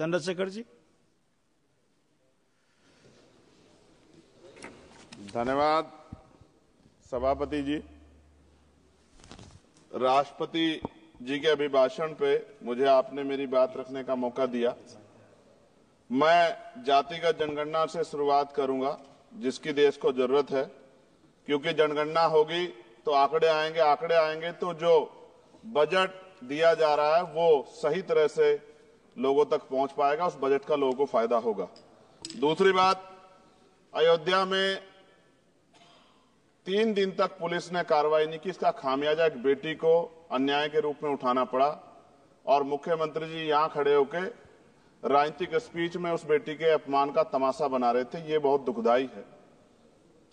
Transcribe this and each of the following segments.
चंद्रशेखर जी। धन्यवाद सभापति जी। राष्ट्रपति जी के अभिभाषण पे मुझे आपने मेरी बात रखने का मौका दिया। मैं जातिगत जनगणना से शुरुआत करूंगा, जिसकी देश को जरूरत है, क्योंकि जनगणना होगी तो आंकड़े आएंगे तो जो बजट दिया जा रहा है वो सही तरह से लोगों तक पहुंच पाएगा, उस बजट का लोगों को फायदा होगा। दूसरी बात, अयोध्या में 3 दिन तक पुलिस ने कार्रवाई नहीं की। इसका खामियाजा एक बेटी को अन्याय के रूप में उठाना पड़ा और मुख्यमंत्री जी यहां खड़े होकर राजनीतिक स्पीच में उस बेटी के अपमान का तमाशा बना रहे थे। ये बहुत दुखदाई है।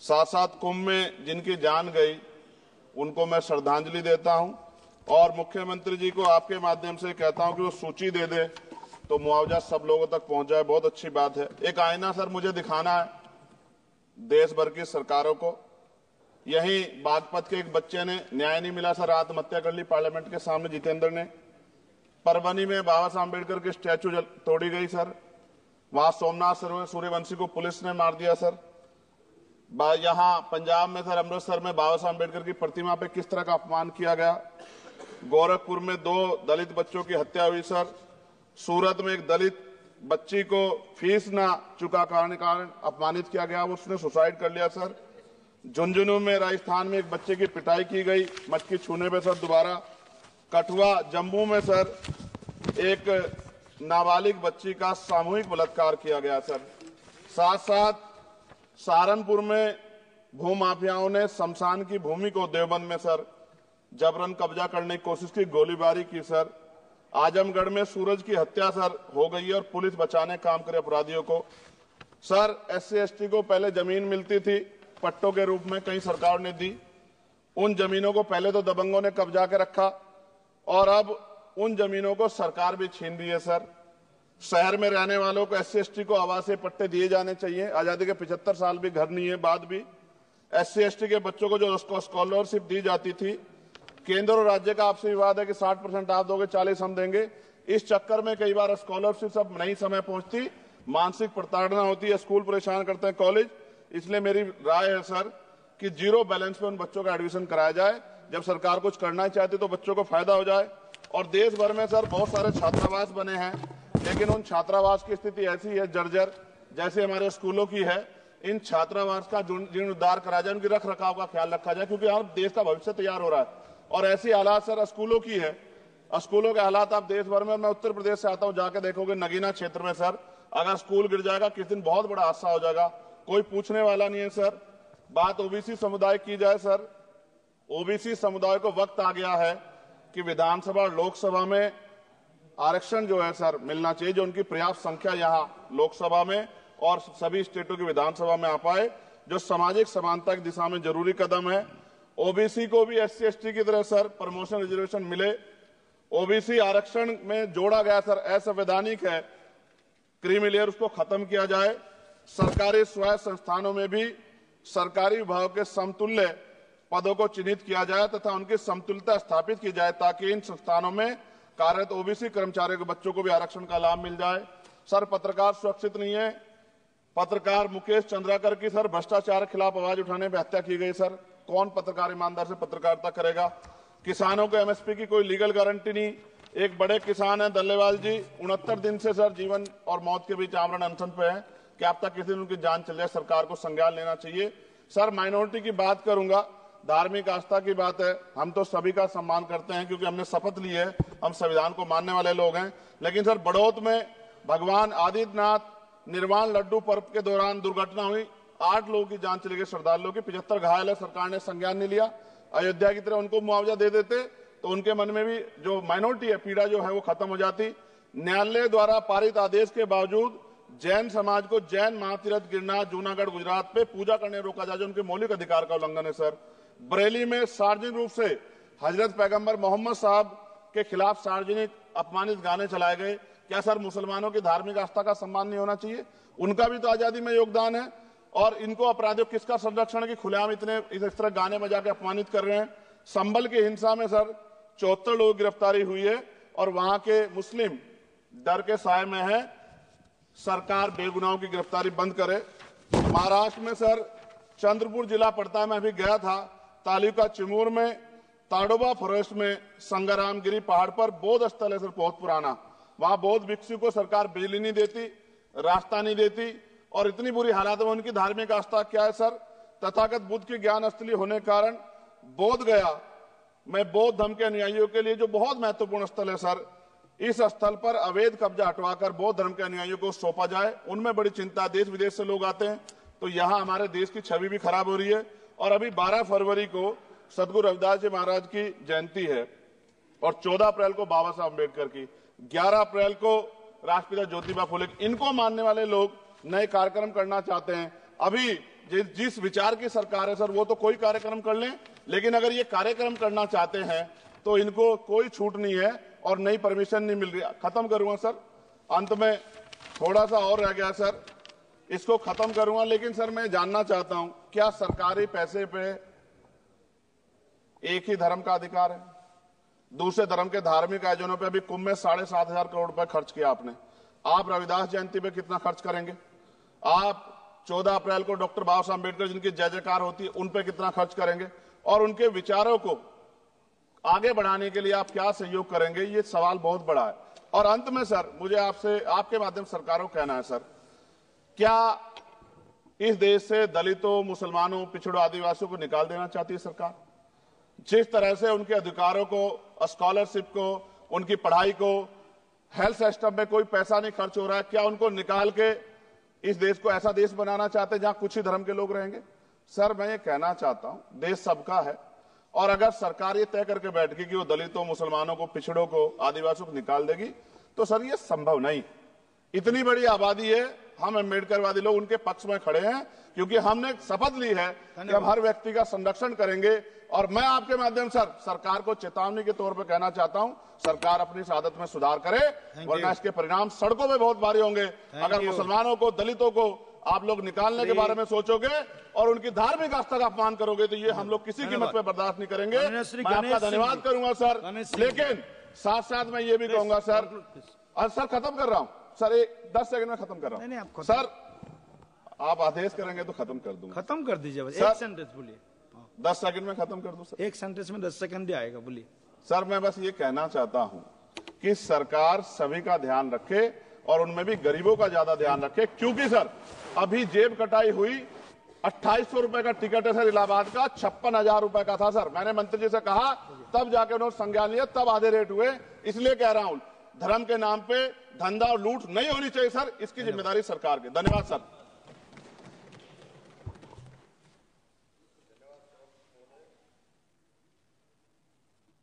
साथ साथ कुंभ में जिनकी जान गई उनको मैं श्रद्धांजलि देता हूं और मुख्यमंत्री जी को आपके माध्यम से कहता हूं कि वो सूची दे दे तो मुआवजा सब लोगों तक पहुंच जाए। बहुत अच्छी बात है। एक आईना सर मुझे दिखाना है देश भर की सरकारों को। यही बागपत के एक बच्चे ने न्याय नहीं मिला सर, आत्महत्या कर ली पार्लियामेंट के सामने, जितेंद्र ने। परभनी में बाबा साहब अम्बेडकर की स्टैचू तोड़ी गई सर, वहां सोमनाथ सूर्यवंशी को पुलिस ने मार दिया सर। यहां पंजाब में सर, अमृतसर में बाबा साहब अम्बेडकर की प्रतिमा पे किस तरह का अपमान किया गया। गोरखपुर में 2 दलित बच्चों की हत्या हुई सर। सूरत में एक दलित बच्ची को फीस ना चुका कारण अपमानित किया गया, उसने सुसाइड कर लिया सर। झुंझुनू में राजस्थान में एक बच्चे की पिटाई की गई मटकी छूने पे सर दोबारा। कठुआ जम्मू में सर एक नाबालिग बच्ची का सामूहिक बलात्कार किया गया सर। साथ साथ सहारनपुर में भूमाफियाओं ने शमशान की भूमि को देवबंद में सर जबरन कब्जा करने की कोशिश की, गोलीबारी की सर। आजमगढ़ में सूरज की हत्या सर हो गई और पुलिस बचाने काम करे अपराधियों को। सर SC ST को पहले जमीन मिलती थी पट्टों के रूप में, कई सरकार ने दी। उन जमीनों को पहले तो दबंगों ने कब्जा के रखा और अब उन जमीनों को सरकार भी छीन रही है सर। शहर में रहने वालों को SC ST को आवासीय पट्टे दिए जाने चाहिए। आजादी के 75 साल भी घर नहीं है, बाद भी SC ST के बच्चों को जो स्कॉलरशिप दी जाती थी, केंद्र और राज्य का आपसी विवाद है कि 60% आप दोगे, 40 हम देंगे। इस चक्कर में कई बार स्कॉलरशिप सब नहीं समय पहुंचती, मानसिक प्रताड़ना होती है, स्कूल परेशान करते हैं, कॉलेज। इसलिए मेरी राय है सर कि 0 बैलेंस पे उन बच्चों का एडमिशन कराया जाए। जब सरकार कुछ करना ही चाहती तो बच्चों को फायदा हो जाए। और देश भर में सर बहुत सारे छात्रावास बने हैं, लेकिन उन छात्रावास की स्थिति ऐसी है जर्जर, जैसे हमारे स्कूलों की है। इन छात्रावास का जीर्णोद्धार कराया जाए, उनकी रख रखाव का ख्याल रखा जाए, क्योंकि यहाँ देश का भविष्य तैयार हो रहा है। और ऐसी हालात सर स्कूलों की है। स्कूलों के हालात आप देश भर में, मैं उत्तर प्रदेश से आता हूँ, जाके देखोगे नगीना क्षेत्र में सर अगर स्कूल गिर जाएगा किस दिन बहुत बड़ा हादसा हो जाएगा, कोई पूछने वाला नहीं है सर। बात OBC समुदाय की जाए सर, OBC समुदाय को वक्त आ गया है कि विधानसभा और लोकसभा में आरक्षण जो है सर मिलना चाहिए, जो उनकी पर्याप्त संख्या यहाँ लोकसभा में और सभी स्टेटों की विधानसभा में आ पाए, जो सामाजिक समानता की दिशा में जरूरी कदम है। OBC को भी SC ST की तरह सर प्रमोशन रिजर्वेशन मिले। OBC आरक्षण में जोड़ा गया सर असंवैधानिक है, क्रीमी लेयर, उसको खत्म किया जाए। सरकारी स्वायत्त संस्थानों में भी सरकारी विभागों के समतुल्य पदों को चिन्हित किया जाए तथा उनकी समतुल्यता स्थापित की जाए, ताकि इन संस्थानों में कार्यरत OBC कर्मचारियों के बच्चों को भी आरक्षण का लाभ मिल जाए। सर पत्रकार सुरक्षित नहीं है। पत्रकार मुकेश चंद्राकर की सर भ्रष्टाचार के खिलाफ आवाज उठाने पर हत्या की गई सर। कौन पत्रकार ईमानदार से पत्रकारिता करेगा। किसानों को MSP की कोई लीगल गारंटी नहीं। एक बड़े किसान है दल्लेवाल जी, 69 दिन से सर जीवन और मौत के बीच आमरण अनशन पे है। क्या अब तक किसी दिन उनकी जान चल जाए, सरकार को संज्ञान लेना चाहिए। सर माइनॉरिटी की बात करूंगा, धार्मिक आस्था की बात है, हम तो सभी का सम्मान करते हैं क्योंकि हमने शपथ ली है, हम संविधान को मानने वाले लोग हैं। लेकिन सर बड़ौत में भगवान आदित्यनाथ निर्वाण लड्डू पर्व के दौरान दुर्घटना हुई, 8 लोगों की जान चली गई, श्रद्धालुओं की, 75 घायल है, सरकार ने संज्ञान नहीं लिया। अयोध्या की तरह उनको मुआवजा दे देते तो उनके मन में भी जो माइनॉरिटी है पीड़ा जो है वो खत्म हो जाती। न्यायालय द्वारा पारित आदेश के बावजूद जैन समाज को जैन महातीर्थ गिरनार जूनागढ़ गुजरात पे पूजा करने रोका जाए, जो उनके मौलिक अधिकार का उल्लंघन है सर। बरेली में सार्वजनिक रूप से हजरत पैगंबर मोहम्मद साहब के खिलाफ सार्वजनिक अपमानित गाने चलाए गए। क्या सर मुसलमानों की धार्मिक आस्था का सम्मान नहीं होना चाहिए? उनका भी तो आजादी में योगदान है। और इनको अपराधियों किसका संरक्षण है कि खुलेआम इतने इस तरह गाने बजा के अपमानित कर रहे हैं। संभल की हिंसा में सर 74 लोग गिरफ्तारी हुई है और वहां के मुस्लिम डर के साए में है सरकार बेगुनाहों की गिरफ्तारी बंद करे। महाराष्ट्र में सर चंद्रपुर जिला पड़ता है, मैं अभी गया था, तालुका चिमूर में ताडोबा फॉरेस्ट में संग्रामगिरी पहाड़ पर बौद्ध स्थल है सर, बहुत पुराना। वहां बौद्ध भिक्षु को सरकार बिजली नहीं देती, रास्ता नहीं देती, और इतनी बुरी हालात में उनकी धार्मिक आस्था क्या है सर, तथागत बुद्ध के ज्ञान स्थली होने के कारण बोध गया मैं बौद्ध धर्म के अनुयायियों के लिए जो बहुत महत्वपूर्ण स्थल है सर, इस स्थल पर अवैध कब्जा हटवाकर बौद्ध धर्म के अनुयायियों को सौंपा जाए। उनमें बड़ी चिंता, देश विदेश से लोग आते हैं, तो यहाँ हमारे देश की छवि भी खराब हो रही है। और अभी 12 फरवरी को सदगुरु रविदास जी महाराज की जयंती है और 14 अप्रैल को बाबा साहब अम्बेडकर की, 11 अप्रैल को राष्ट्रपिता ज्योतिबा फुले। इनको मानने वाले लोग नए कार्यक्रम करना चाहते हैं। अभी जिस विचार की सरकार है सर, वो तो कोई कार्यक्रम कर लें, लेकिन अगर ये कार्यक्रम करना चाहते हैं तो इनको कोई छूट नहीं है और नई परमिशन नहीं मिल रही। खत्म करूंगा सर, अंत में थोड़ा सा और रह गया सर, इसको खत्म करूंगा। लेकिन सर मैं जानना चाहता हूं, क्या सरकारी पैसे पे एक ही धर्म का अधिकार है? दूसरे धर्म के धार्मिक आयोजनों पे अभी कुंभ में 7,500 करोड़ रुपए खर्च किया आपने। आप रविदास जयंती पे कितना खर्च करेंगे? आप 14 अप्रैल को डॉक्टर बाबा साहब अम्बेडकर जिनकी जय जयकार होती है, उन पे कितना खर्च करेंगे? और उनके विचारों को आगे बढ़ाने के लिए आप क्या सहयोग करेंगे? ये सवाल बहुत बड़ा है। और अंत में सर मुझे आपसे, आपके माध्यम से सरकारों को कहना है सर, क्या इस देश से दलितों, मुसलमानों, पिछड़ों, आदिवासियों को निकाल देना चाहती है सरकार? जिस तरह से उनके अधिकारों को, स्कॉलरशिप को, उनकी पढ़ाई को, हेल्थ सिस्टम में कोई पैसा नहीं खर्च हो रहा है, क्या उनको निकाल के इस देश को ऐसा देश बनाना चाहते हैं जहां कुछ ही धर्म के लोग रहेंगे? सर मैं ये कहना चाहता हूं, देश सबका है, और अगर सरकार ये तय करके बैठ गई कि वो दलितों, मुसलमानों को, पिछड़ों को, आदिवासियों को निकाल देगी, तो सर ये संभव नहीं। इतनी बड़ी आबादी है, हम अम्बेडकरवादी लोग उनके पक्ष में खड़े हैं, क्योंकि हमने शपथ ली है कि हम हर व्यक्ति का संरक्षण करेंगे। और मैं आपके माध्यम से सरकार को चेतावनी के तौर पर कहना चाहता हूं, सरकार अपनी इस आदत में सुधार करे, वरना इसके परिणाम सड़कों में बहुत भारी होंगे। अगर मुसलमानों को, दलितों को आप लोग निकालने के बारे में सोचोगे और उनकी धार्मिक आस्था का अपमान करोगे, तो ये हम लोग किसी कीमत पे बर्दाश्त नहीं करेंगे। मैं आपका धन्यवाद करूंगा सर, लेकिन साथ साथ मैं ये भी कहूंगा सर, और सर खत्म कर रहा हूं सर, 10 सेकंड में खत्म कर रहा हूं सर, आप आदेश करेंगे तो खत्म कर दूंगा। खत्म कर दीजिए, एक सेंटेंस बोलिए। 10 सेकंड में खत्म कर दूं सर? एक सेंटेंस में 10 सेकंड भी आएगा, बोलिए सर। मैं बस ये कहना चाहता हूं कि सरकार सभी का ध्यान रखे और उनमें भी गरीबों का ज्यादा ध्यान रखे, क्योंकि सर अभी जेब कटाई हुई, 2800 रुपए का टिकट है सर इलाहाबाद का, 56,000 रुपए का था सर। मैंने मंत्री जी से कहा, तब जाके उन्होंने संज्ञान लिया, तब आधे रेट हुए। इसलिए कह रहा हूं, धर्म के नाम पे धंधा और लूट नहीं होनी चाहिए सर, इसकी जिम्मेदारी सरकार की। धन्यवाद सर।